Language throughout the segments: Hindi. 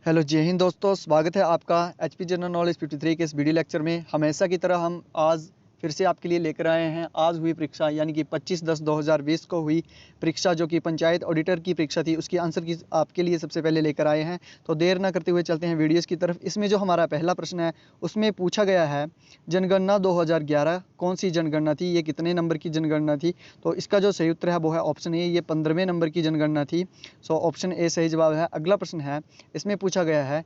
हेलो जय हिंद दोस्तों, स्वागत है आपका एचपी जनरल नॉलेज 53 के इस वीडियो लेक्चर में। हमेशा की तरह हम आज फिर से आपके लिए लेकर आए हैं आज हुई परीक्षा यानी कि 25/10/2020 को हुई परीक्षा जो कि पंचायत ऑडिटर की परीक्षा थी, उसकी आंसर की आपके लिए सबसे पहले लेकर आए हैं। तो देर ना करते हुए चलते हैं वीडियोस की तरफ। इसमें जो हमारा पहला प्रश्न है उसमें पूछा गया है जनगणना 2011 कौन सी जनगणना थी, ये कितने नंबर की जनगणना थी। तो इसका जो सही उत्तर है वो है ऑप्शन ए, ये 15वें नंबर की जनगणना थी। सो ऑप्शन ए सही जवाब है। अगला प्रश्न है, इसमें पूछा गया है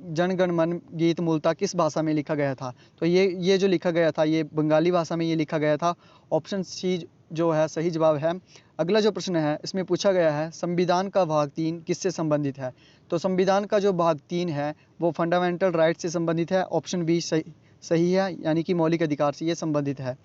जनगण मन गीत मूलतः किस भाषा में लिखा गया था। तो ये जो लिखा गया था ये बंगाली भाषा में ये लिखा गया था। ऑप्शन सी जो है सही जवाब है। अगला जो प्रश्न है इसमें पूछा गया है संविधान का भाग 3 किससे संबंधित है। तो संविधान का जो भाग 3 है वो फंडामेंटल राइट से संबंधित है। ऑप्शन बी सही है, यानी कि मौलिक अधिकार से ये संबंधित है।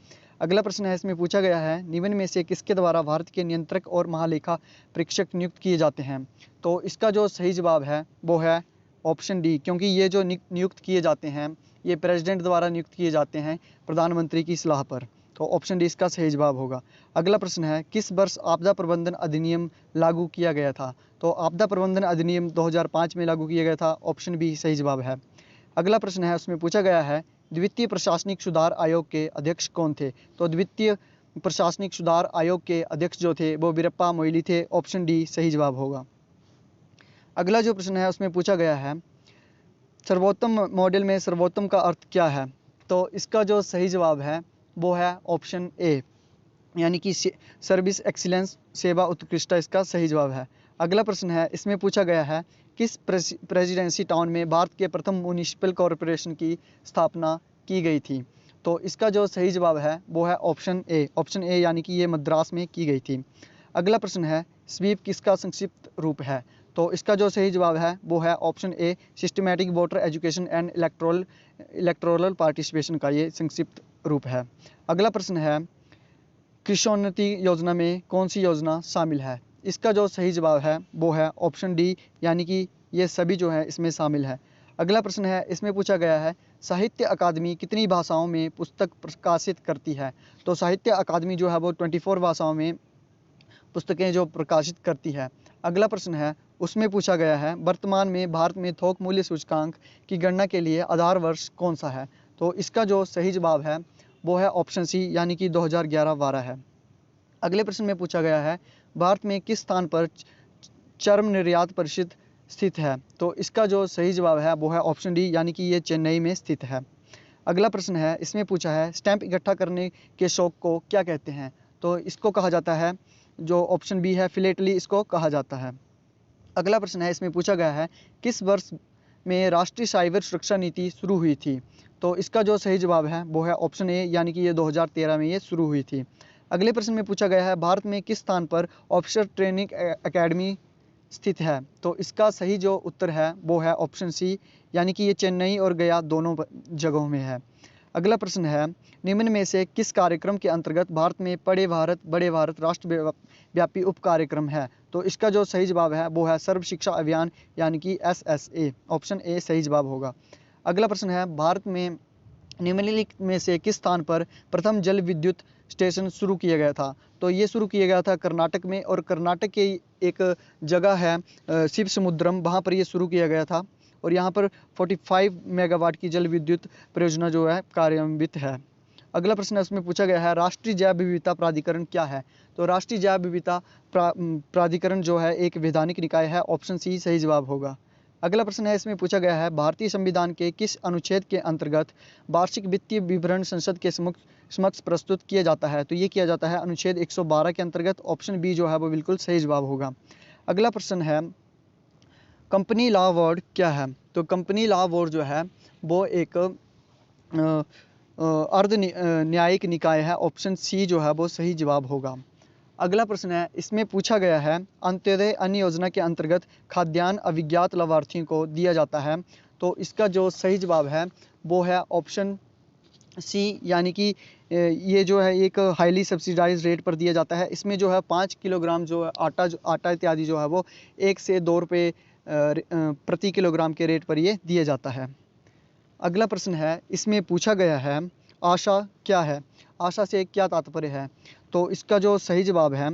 अगला प्रश्न है, इसमें पूछा गया है निम्न में से किसके द्वारा भारत के नियंत्रक और महालेखा परीक्षक नियुक्त किए जाते हैं। तो इसका जो सही जवाब है वो है ऑप्शन डी, क्योंकि ये जो नियुक्त किए जाते हैं ये प्रेसिडेंट द्वारा नियुक्त किए जाते हैं प्रधानमंत्री की सलाह पर। तो ऑप्शन डी इसका सही जवाब होगा। अगला प्रश्न है, किस वर्ष आपदा प्रबंधन अधिनियम लागू किया गया था। तो आपदा प्रबंधन अधिनियम 2005 में लागू किया गया था। ऑप्शन बी सही जवाब है। अगला प्रश्न है उसमें पूछा गया है द्वितीय प्रशासनिक सुधार आयोग के अध्यक्ष कौन थे। तो द्वितीय प्रशासनिक सुधार आयोग के अध्यक्ष जो थे वो वीरप्पा मोइली थे। ऑप्शन डी सही जवाब होगा। अगला जो प्रश्न है उसमें पूछा गया है सर्वोत्तम मॉडल में सर्वोत्तम का अर्थ क्या है। तो इसका जो सही जवाब है वो है ऑप्शन ए, यानी कि सर्विस एक्सीलेंस, सेवा उत्कृष्टता इसका सही जवाब है। अगला प्रश्न है, इसमें पूछा गया है किस प्रेसिडेंसी टाउन में भारत के प्रथम म्युनिसिपल कॉरपोरेशन की स्थापना की गई थी। तो इसका जो सही जवाब है वो है ऑप्शन ए, यानी कि ये मद्रास में की गई थी। अगला प्रश्न है, स्वीप किसका संक्षिप्त रूप है। तो इसका जो सही जवाब है वो है option A, systematic voter education and electoral participation का ये संक्षिप्त रूप है। अगला प्रश्न है, कृषोन्नति योजना में कौन सी योजना शामिल है। इसका जो सही जवाब है वो है ऑप्शन डी, यानी कि ये सभी जो है इसमें शामिल है। अगला प्रश्न है, इसमें पूछा गया है साहित्य अकादमी कितनी भाषाओं में पुस्तक प्रकाशित करती है। तो साहित्य अकादमी जो है वो 24 भाषाओं में पुस्तकें जो प्रकाशित करती है। अगला प्रश्न है उसमें पूछा गया है वर्तमान में भारत में थोक मूल्य सूचकांक की गणना के लिए आधार वर्ष कौन सा है। तो इसका जो सही जवाब है वो है ऑप्शन सी, यानी कि 2011-12 है। अगले प्रश्न में पूछा गया है भारत में किस स्थान पर चर्म निर्यात परिषद स्थित है। तो इसका जो सही जवाब है वो है ऑप्शन डी, यानी कि ये चेन्नई में स्थित है। अगला प्रश्न है, इसमें पूछा है स्टैंप इकट्ठा करने के शौक को क्या कहते हैं। तो इसको कहा जाता है, जो ऑप्शन बी है, फिलेटली इसको कहा जाता है। अगला प्रश्न है, इसमें पूछा गया है किस वर्ष में राष्ट्रीय साइबर सुरक्षा नीति शुरू हुई थी। तो इसका जो सही जवाब है वो है ऑप्शन ए, यानी कि ये 2013 में ये शुरू हुई थी। अगले प्रश्न में पूछा गया है भारत में किस स्थान पर ऑफिसर ट्रेनिंग एकेडमी स्थित है। तो इसका सही जो उत्तर है वो है ऑप्शन सी, यानी कि ये चेन्नई और गया दोनों जगहों में है। अगला प्रश्न है निम्न में से किस कार्यक्रम के अंतर्गत भारत में बड़े भारत राष्ट्रव्यापी उप कार्यक्रम है। तो इसका जो सही जवाब है वो है सर्व शिक्षा अभियान, यानी कि SSA। ऑप्शन ए सही जवाब होगा। अगला प्रश्न है भारत में निम्नलिखित में से किस स्थान पर प्रथम जल विद्युत स्टेशन शुरू किया गया था। तो ये शुरू किया गया था कर्नाटक में, और कर्नाटक की एक जगह है शिव समुद्रम, वहाँ पर ये शुरू किया गया था। और यहाँ पर 45 मेगावाट की जल विद्युत परियोजना जो है कार्यान्वित है। अगला प्रश्न है उसमें पूछा गया है राष्ट्रीय जैव विविधता प्राधिकरण क्या है। तो राष्ट्रीय जैव विविधता प्राधिकरण जो है एक वैधानिक निकाय है। ऑप्शन सी सही जवाब होगा। अगला प्रश्न है, इसमें पूछा गया है भारतीय संविधान के किस अनुच्छेद के अंतर्गत वार्षिक वित्तीय विवरण संसद के समक्ष प्रस्तुत किया जाता है। तो ये किया जाता है अनुच्छेद 112 के अंतर्गत। ऑप्शन बी जो है वो बिल्कुल सही जवाब होगा। अगला प्रश्न है कंपनी लॉ बोर्ड क्या है। तो कंपनी लॉ बोर्ड जो है वो एक अर्ध न्यायिक निकाय है। ऑप्शन सी जो है वो सही जवाब होगा। अगला प्रश्न है, इसमें पूछा गया है अंत्योदय अन्न योजना के अंतर्गत खाद्यान्न अभिज्ञात लाभार्थियों को दिया जाता है। तो इसका जो सही जवाब है वो है ऑप्शन सी, यानी कि ये जो है एक हाईली सब्सिडाइज रेट पर दिया जाता है। इसमें जो है 5 किलोग्राम जो आटा इत्यादि जो है वो 1 से 2 रुपये प्रति किलोग्राम के रेट पर ये दिया जाता है। अगला प्रश्न है, इसमें पूछा गया है आशा क्या है, आशा से क्या तात्पर्य है। तो इसका जो सही जवाब है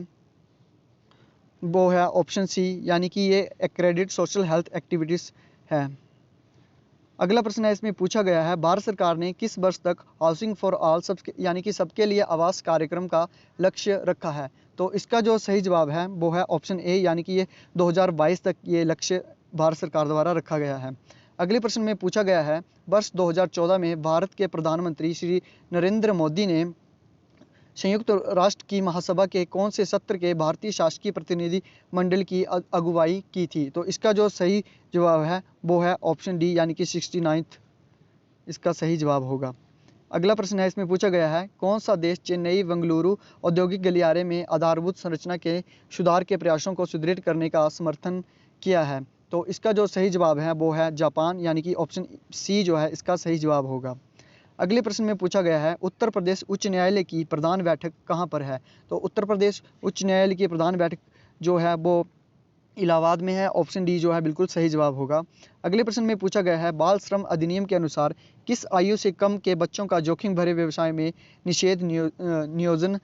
वो है ऑप्शन सी, यानी कि ये एक्रेडिट सोशल हेल्थ एक्टिविटीज़ है। अगला प्रश्न है, इसमें पूछा गया है भारत सरकार ने किस वर्ष तक हाउसिंग फॉर ऑल सबके यानी कि सबके लिए आवास कार्यक्रम का लक्ष्य रखा है। तो इसका जो सही जवाब है वो है ऑप्शन ए, यानी कि ये 2022 तक ये लक्ष्य भारत सरकार द्वारा रखा गया है। अगले प्रश्न में पूछा गया है वर्ष 2014 में भारत के प्रधानमंत्री श्री नरेंद्र मोदी ने संयुक्त राष्ट्र की महासभा के कौन से सत्र के भारतीय शासकीय प्रतिनिधि मंडल की अगुवाई की थी। तो इसका जो सही जवाब है वो है ऑप्शन डी, यानी कि 69th इसका सही जवाब होगा। अगला प्रश्न है, इसमें पूछा गया है कौन सा देश चेन्नई बेंगलुरु औद्योगिक गलियारे में आधारभूत संरचना के सुधार के प्रयासों को सुदृढ़ करने का समर्थन किया है। तो इसका जो सही जवाब है वो है जापान, यानी कि ऑप्शन सी जो है इसका सही जवाब होगा। अगले प्रश्न में पूछा गया है उत्तर प्रदेश उच्च न्यायालय की प्रधान बैठक कहाँ पर है। तो उत्तर प्रदेश उच्च न्यायालय की प्रधान बैठक जो है वो इलाहाबाद में है, ऑप्शन डी जो है बिल्कुल सही जवाब होगा। अगले प्रश्न में पूछा गया है बाल श्रम अधिनियम के अनुसार किस आयु से कम के बच्चों का जोखिम भरे व्यवसाय में नियोजन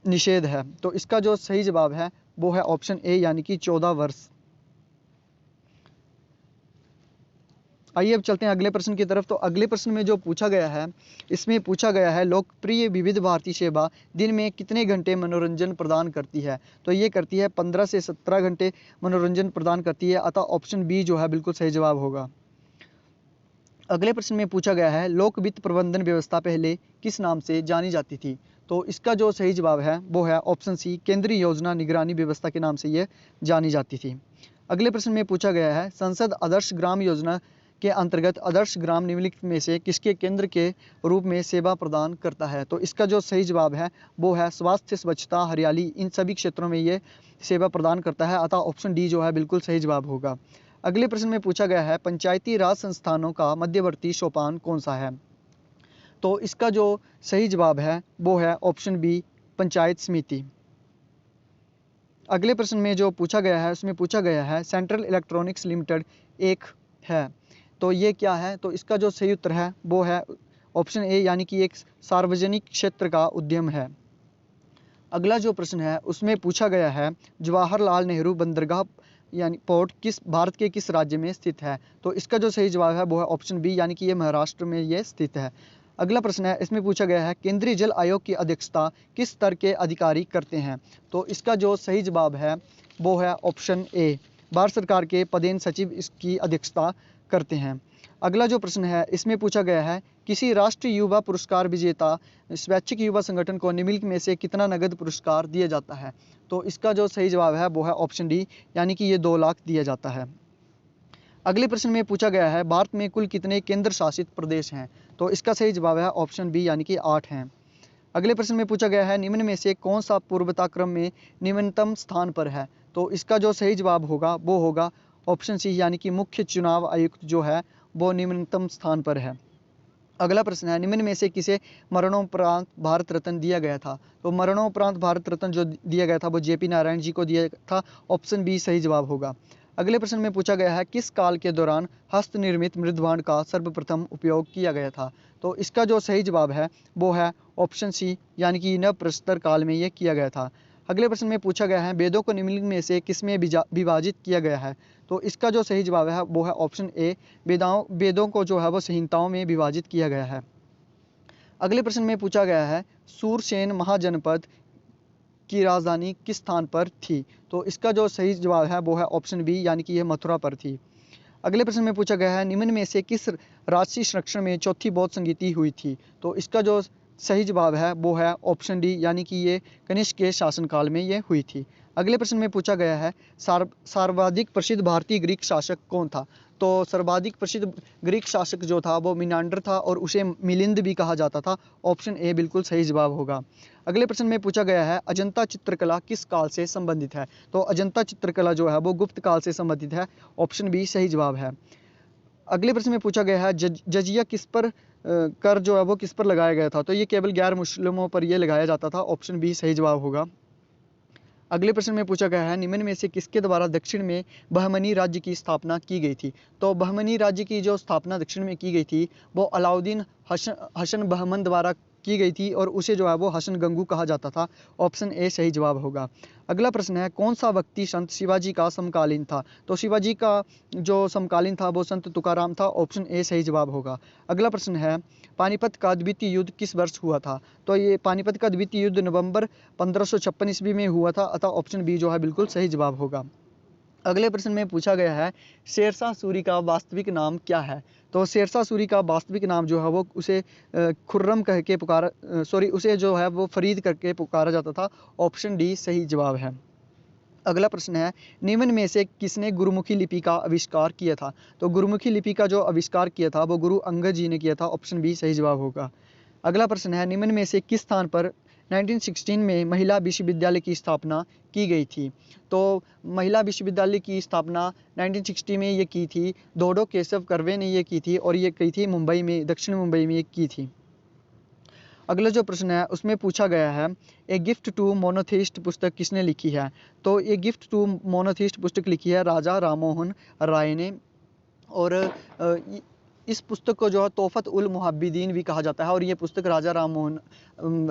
निषेध है। तो इसका जो सही जवाब है वो है ऑप्शन ए, यानी कि 14 वर्ष। आइए अब चलते हैं अगले प्रश्न की तरफ। तो अगले प्रश्न में जो पूछा गया है, इसमें पूछा गया है लोकप्रिय विविध भारती सेवा दिन में कितने घंटे मनोरंजन प्रदान करती है। तो ये करती है 15 से 17 घंटे मनोरंजन प्रदान करती है, अतः ऑप्शन बी जो है बिल्कुल सही जवाब होगा। अगले प्रश्न में पूछा गया है लोक वित्त प्रबंधन व्यवस्था पहले किस नाम से जानी जाती थी। तो इसका जो सही जवाब है वो है ऑप्शन सी, केंद्रीय योजना निगरानी व्यवस्था के नाम से ये जानी जाती थी। अगले प्रश्न में पूछा गया है संसद आदर्श ग्राम योजना के अंतर्गत आदर्श ग्राम निम्नलिखित में से किसके केंद्र के रूप में सेवा प्रदान करता है। तो इसका जो सही जवाब है वो है स्वास्थ्य, स्वच्छता, हरियाली, इन सभी क्षेत्रों में ये सेवा प्रदान करता है, अतः ऑप्शन डी जो है बिल्कुल सही जवाब होगा। अगले प्रश्न में पूछा गया है पंचायती राज संस्थानों का मध्यवर्ती सोपान कौन सा है। तो इसका जो सही जवाब है वो है ऑप्शन बी, पंचायत समिति। अगले प्रश्न में जो पूछा गया है उसमें पूछा गया है सेंट्रल इलेक्ट्रॉनिक्स लिमिटेड एक है, तो ये क्या है। तो इसका जो सही उत्तर है वो है ऑप्शन ए, यानी कि एक सार्वजनिक क्षेत्र का उद्यम है। अगला जो प्रश्न है उसमें पूछा गया है जवाहरलाल नेहरू बंदरगाह यानी पोर्ट किस भारत के किस राज्य में स्थित है। तो इसका जो सही जवाब है वो है ऑप्शन बी, यानी कि ये महाराष्ट्र में ये स्थित है। अगला प्रश्न है, इसमें पूछा गया है केंद्रीय जल आयोग की अध्यक्षता किस स्तर के अधिकारी करते हैं। तो इसका जो सही जवाब है वो है ऑप्शन ए, भारत सरकार के पदेन सचिव इसकी अध्यक्षता करते हैं। अगला जो प्रश्न है इसमें पूछा गया है किसी राष्ट्रीय युवा पुरस्कार विजेता स्वैच्छिक युवा संगठन को निम्नलिखित में से कितना नगद पुरस्कार दिया जाता है। तो इसका जो सही जवाब है वो है ऑप्शन डी, यानी कि ये 2 लाख दिया जाता है। अगले प्रश्न में पूछा गया है भारत में कुल कितने केंद्र शासित प्रदेश हैं। तो इसका सही जवाब है ऑप्शन बी, यानी कि 8 हैं। अगले प्रश्न में पूछा गया है निम्न में से कौन सा पूर्वता क्रम में निम्नतम स्थान पर है। तो इसका जो सही जवाब होगा वो होगा ऑप्शन सी, यानी कि मुख्य चुनाव आयुक्त जो है वो निम्नतम स्थान पर है। अगला प्रश्न है निम्न में से किसे मरणोपरांत भारत रत्न दिया गया था। तो मरणोपरांत भारत रत्न जो दिया गया था वो जेपी नारायण जी को दिया था, ऑप्शन बी सही जवाब होगा। अगले प्रश्न में पूछा गया है किस काल के दौरान हस्त निर्मित मृदभांड का सर्वप्रथम उपयोग किया गया था। तो इसका जो सही जवाब है वो है ऑप्शन सी, यानी कि नवप्रस्तर काल में ये किया गया था। अगले प्रश्न में पूछा गया है वेदों को निम्नलिखित में से किसमें विभाजित किया गया है। तो इसका जो सही जवाब है वो है ऑप्शन ए, वेदों को जो है वो संहिताओं में विभाजित किया गया है। अगले प्रश्न में पूछा गया है सूरसेन महाजनपद की राजधानी किस स्थान पर थी। तो इसका जो सही जवाब है वो है ऑप्शन बी, यानी कि यह मथुरा पर थी। अगले प्रश्न में पूछा गया है निम्न में से किस राजसी संरक्षण में चौथी बौद्ध संगीति हुई थी। तो इसका जो सही जवाब है वो है ऑप्शन डी, यानी कि ये कनिष्क के शासनकाल में ये हुई थी। अगले प्रश्न में पूछा गया है सर्वाधिक प्रसिद्ध भारतीय ग्रीक शासक कौन था। तो सर्वाधिक प्रसिद्ध ग्रीक शासक जो था वो मिनांडर था और उसे मिलिंद भी कहा जाता था, ऑप्शन ए बिल्कुल सही जवाब होगा। अगले प्रश्न में पूछा गया है अजंता चित्रकला किस काल से संबंधित है। तो अजंता चित्रकला जो है वो गुप्त काल से संबंधित है, ऑप्शन बी सही जवाब है। अगले प्रश्न में पूछा गया है जजिया किस पर कर जो है वो किस पर लगाया गया था। तो ये केवल गैर मुस्लिमों पर यह लगाया जाता था, ऑप्शन बी सही जवाब होगा। अगले प्रश्न में पूछा गया है निम्न में से किसके द्वारा दक्षिण में बहमनी राज्य की स्थापना की गई थी। तो बहमनी राज्य की जो स्थापना दक्षिण में की गई थी वो अलाउद्दीन हसन बहमन द्वारा की गई थी और उसे जो है वो हसन गंगू कहा जाता था। ऑप्शन ए सही जवाब होगा। अगला प्रश्न है, कौन सा व्यक्ति संत शिवाजी का समकालीन था? तो शिवाजी का जो समकालीन था वो संत तुकाराम था। ऑप्शन ए सही जवाब होगा। अगला प्रश्न है, पानीपत का द्वितीय युद्ध किस वर्ष हुआ था? तो ये पानीपत का द्वितीय युद्ध नवंबर 1556 ईस्वी में हुआ था, अतः ऑप्शन बी जो है बिल्कुल सही जवाब होगा। अगले प्रश्न में पूछा गया है, शेरशाह सूरी का वास्तविक नाम क्या है? तो शेरशाह सूरी का वास्तविक नाम जो है वो उसे खुर्रम कह के उसे जो है वो फरीद करके पुकारा जाता था। ऑप्शन डी सही जवाब है। अगला प्रश्न है, निम्न में से किसने गुरुमुखी लिपि का आविष्कार किया था? तो गुरुमुखी लिपि का जो आविष्कार किया था वो गुरु अंगद जी ने किया था। ऑप्शन बी सही जवाब होगा। अगला प्रश्न है, निम्न में से किस स्थान पर 1916 में महिला विश्वविद्यालय की स्थापना की गई थी? तो महिला विश्वविद्यालय की स्थापना 1960 में ये की थी, दोडो केशव कर्वे ने ये की थी और ये की थी मुंबई में, दक्षिण मुंबई में ये की थी। अगला जो प्रश्न है उसमें पूछा गया है, ए गिफ्ट टू मोनोथिस्ट पुस्तक किसने लिखी है? तो ये गिफ्ट टू मोनोथिस्ट पुस्तक लिखी है राजा राममोहन राय ने। और इस पुस्तक को जो है तोहफत उल मुहब्बिदीन भी कहा जाता है और ये पुस्तक राजा राममोहन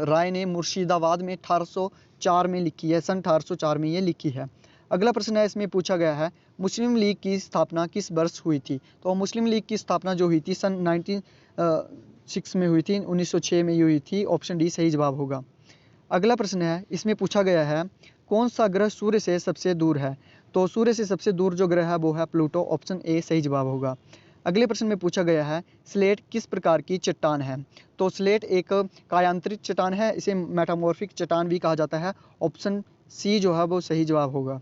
राय ने मुर्शिदाबाद में 1804 में लिखी है, सन 1804 में ये लिखी है। अगला प्रश्न है, इसमें पूछा गया है, मुस्लिम लीग की स्थापना किस वर्ष हुई थी? तो मुस्लिम लीग की स्थापना जो हुई थी सन 1906 में हुई थी, 1906 में हुई थी। ऑप्शन डी सही जवाब होगा। अगला प्रश्न है, इसमें पूछा गया है, कौन सा ग्रह सूर्य से सबसे दूर है? तो सूर्य से सबसे दूर जो ग्रह है वो है प्लूटो। ऑप्शन ए सही जवाब होगा। अगले प्रश्न में पूछा गया है, स्लेट किस प्रकार की चट्टान है? तो स्लेट एक कायांतरित चट्टान है, इसे मेटामॉर्फिक चट्टान भी कहा जाता है। ऑप्शन सी जो है वो सही जवाब होगा।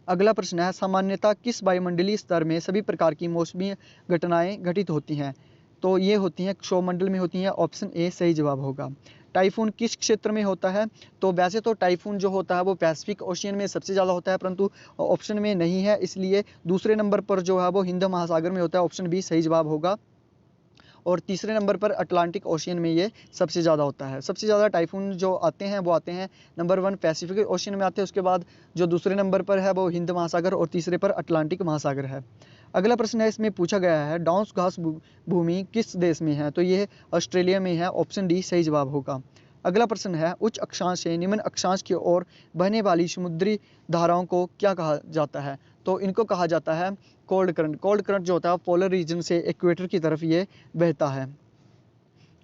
अगला प्रश्न है, सामान्यतः किस वायुमंडलीय स्तर में सभी प्रकार की मौसमी घटनाएं घटित होती हैं? तो ये होती हैं क्षोभमंडल में होती हैं। ऑप्शन ए सही जवाब होगा। टाइफून किस क्षेत्र में होता है? तो वैसे तो टाइफून जो होता है वो पैसिफिक ओशियन में सबसे ज़्यादा होता है, परंतु ऑप्शन में नहीं है, इसलिए दूसरे नंबर पर जो है वो हिंद महासागर में होता है। ऑप्शन बी सही जवाब होगा। और तीसरे नंबर पर अटलांटिक ओशियन में ये सबसे ज़्यादा होता है। सबसे ज़्यादा टाइफून जो आते हैं वो आते हैं नंबर 1 पैसिफिक ओशियन में आते हैं, उसके बाद जो दूसरे नंबर पर है वो हिंद महासागर और तीसरे पर अटलांटिक महासागर है। अगला प्रश्न है, इसमें पूछा गया है, डाउन्स घास भूमि किस देश में है? तो ये ऑस्ट्रेलिया में है। ऑप्शन डी सही जवाब होगा। अगला प्रश्न है, उच्च अक्षांश से निम्न अक्षांश की ओर बहने वाली समुद्री धाराओं को क्या कहा जाता है? तो इनको कहा जाता है कोल्ड करंट। कोल्ड करंट जो होता है पोलर रीजन से इक्वेटर की तरफ ये बहता है।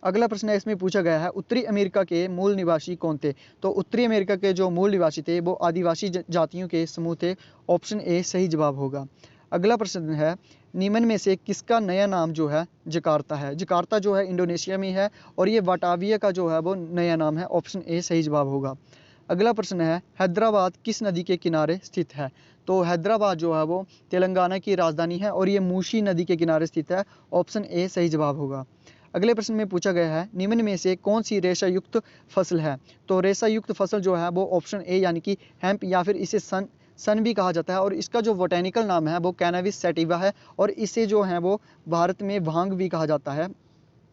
अगला प्रश्न है, इसमें पूछा गया है, उत्तरी अमेरिका के मूल निवासी कौन थे? तो उत्तरी अमेरिका के जो मूल निवासी थे वो आदिवासी जातियों के समूह थे। ऑप्शन ए सही जवाब होगा। अगला प्रश्न है, निम्न में से किसका नया नाम जो है जकार्ता है? जकार्ता जो है इंडोनेशिया में है और ये वाटाविया का जो है वो नया नाम है। ऑप्शन ए सही जवाब होगा। अगला प्रश्न है, हैदराबाद किस नदी के किनारे स्थित है? तो हैदराबाद जो है वो तेलंगाना की राजधानी है और ये मूसी नदी के किनारे स्थित है। ऑप्शन ए सही जवाब होगा। अगले प्रश्न में पूछा गया है, निम्न में से कौन सी रेशा युक्त फसल है? तो रेशा युक्त फसल जो है वो ऑप्शन ए यानी कि हेम्प या फिर इसे सन भी कहा जाता है और इसका जो बोटेनिकल नाम है वो कैनाबिस सैटिवा है और इसे जो है वो भारत में भांग भी कहा जाता है।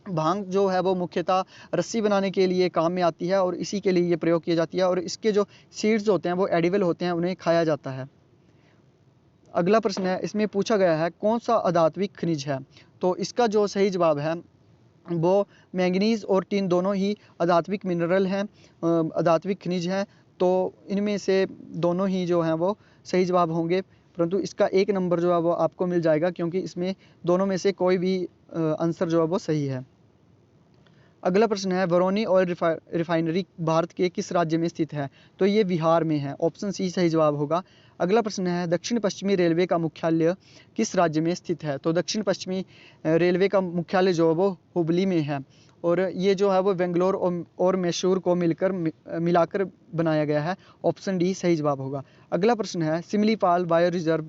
भांग जो है वो मुख्यतः रस्सी बनाने के लिए काम में आती है और इसी के लिए ये प्रयोग की जाती है और इसके जो सीड्स होते हैं वो एडिबल होते हैं, उन्हें खाया जाता है। अगला प्रश्न है, इसमें पूछा गया है, कौन सा अधात्विक खनिज है? तो इसका जो सही जवाब है वो मैंगनीज और टिन दोनों ही अधात्विक मिनरल हैं, अधात्विक खनिज हैं। तो इनमें से दोनों ही जो हैं वो सही जवाब होंगे, परंतु इसका एक नंबर जो है वो आपको मिल जाएगा क्योंकि इसमें दोनों में से कोई भी आंसर जो है वो सही है। अगला प्रश्न है, बरौनी ऑयल रिफाइनरी भारत के किस राज्य में स्थित है? तो ये बिहार में है। ऑप्शन सी सही जवाब होगा। अगला प्रश्न है, दक्षिण पश्चिमी रेलवे का मुख्यालय किस राज्य में स्थित है? तो दक्षिण पश्चिमी रेलवे का मुख्यालय जो है वो हुबली में है और ये जो है वो बेंगलोर और मैसूर को मिलाकर बनाया गया है। ऑप्शन डी सही जवाब होगा। अगला प्रश्न है, सिमलीपाल बायो रिजर्व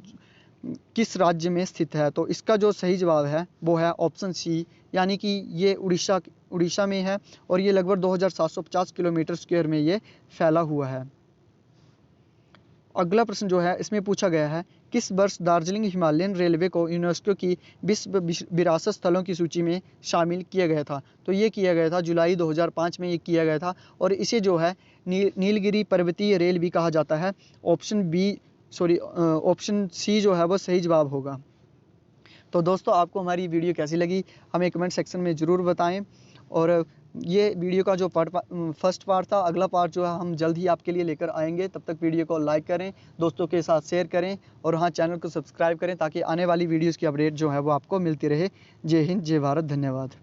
किस राज्य में स्थित है? तो इसका जो सही जवाब है वो है ऑप्शन सी यानी कि ये उड़ीसा में है और ये लगभग 2750 किलोमीटर स्क्वायर में ये फैला हुआ है। अगला प्रश्न जो है, इसमें पूछा गया है, किस वर्ष दार्जिलिंग हिमालयन रेलवे को यूनेस्को की विश्व विरासत स्थलों की सूची में शामिल किया गया था? तो ये किया गया था जुलाई 2005 में ये किया गया था और इसे जो है नीलगिरी पर्वतीय रेल भी कहा जाता है। ऑप्शन सी जो है वो सही जवाब होगा। तो दोस्तों, आपको हमारी वीडियो कैसी लगी हमें कमेंट सेक्शन में ज़रूर बताएं और ये वीडियो का जो फर्स्ट पार्ट था, अगला पार्ट जो है हम जल्द ही आपके लिए लेकर आएंगे। तब तक वीडियो को लाइक करें, दोस्तों के साथ शेयर करें और हाँ, चैनल को सब्सक्राइब करें ताकि आने वाली वीडियोज़ की अपडेट जो है वो आपको मिलती रहे। जय हिंद, जय भारत, धन्यवाद।